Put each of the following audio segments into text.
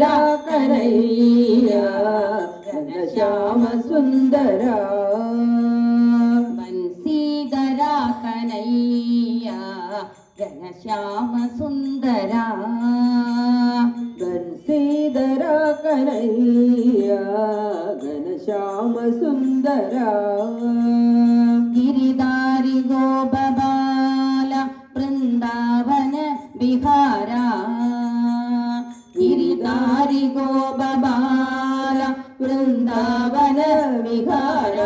Kanhaiya Ghanashyama Sundara ബൻസീധര Kanhaiya Ghanashyama Sundara ബൻസീധര Kanhaiya Ghanashyama Sundara ഗിരിധാരി ഗോപബാല Vrindavana Vihari ഗിരിധാരി ഗോപബാല Vrindavana Vihari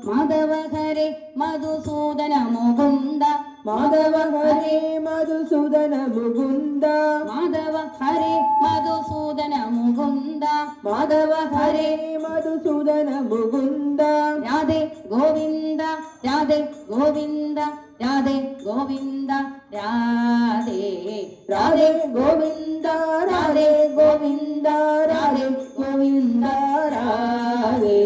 Madhava Hare Madhusudana Mukunda Madhava Hare Madhusudana Mukunda Madhava Hare Madhusudana Mukunda Madhava Hare Madhusudana Mukunda Radhe Govinda Radhe Govinda Radhe Govinda Radhe Radhe Govinda Radhe Govinda Radhe Govinda Radhe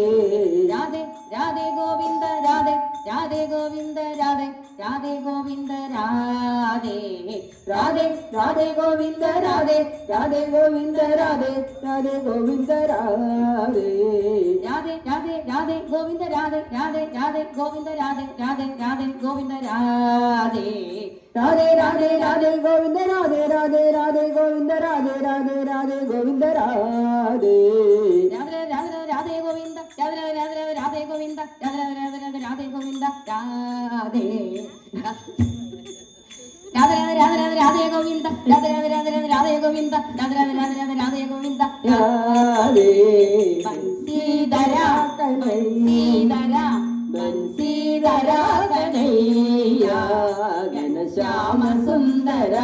Radhe Radhe Govinda Radhe Radhe Govinda Radhe Radhe Govinda Radhe Radhe Radhe Govinda Radhe Radhe Govinda Radhe Radhe Govinda Radhe Radhe Radhe Radhe Govinda Radhe Radhe Radhe Govinda Radhe Radhe Radhe Govinda Radhe Radhe Radhe Radhe Govinda Radhe Radhe Radhe Govinda Radhe Radhe Radhe Govinda Radhe Radhe Radhe Radhe Govinda Radhe Radhe Radhe Govinda Radhe Radhe Radhe Govinda Radhe Radhe Radhe Radhe Govinda Radhe Radhe Radhe Govinda Radhe Radhe Radhe Govinda Radhe ബൻസീധര ബൻസീധര ബൻസീധര Kanhaiya Ghanashyama Sundara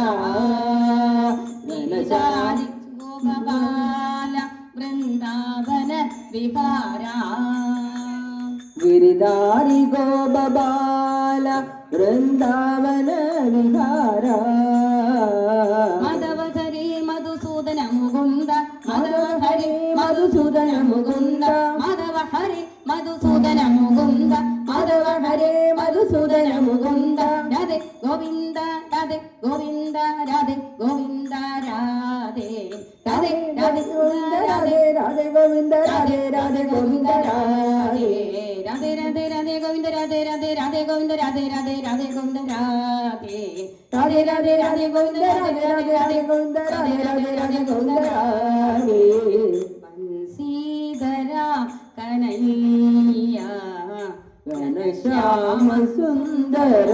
Ghanashyama ഗോപബാല Vrindavana Vihari ഗിരിധാരി ഗോപബാല Vrindavana Vihari Madhava Hare Madhusudana Mukunda Madhava Hare Madhusudana Mukunda Madhava Hare Madhusudana Mukunda Madhava Hare Madhusudana Mukunda Radhe Govinda Radhe Govinda Radhe Govinda Radhe Radhe Radhe Radhe Radhe Govinda Radhe Radhe Govinda Radhe Radhe Radhe Radhe Govinda Radhe Radhe Radhe Govinda Radhe Radhe Radhe Govinda Radhe Radhe Radhe Radhe Govinda Radhe Radhe Radhe Govinda Radhe Radhe Radhe Govinda Radhe ബൻസീധര Kanhaiya Ghanashyama Sundara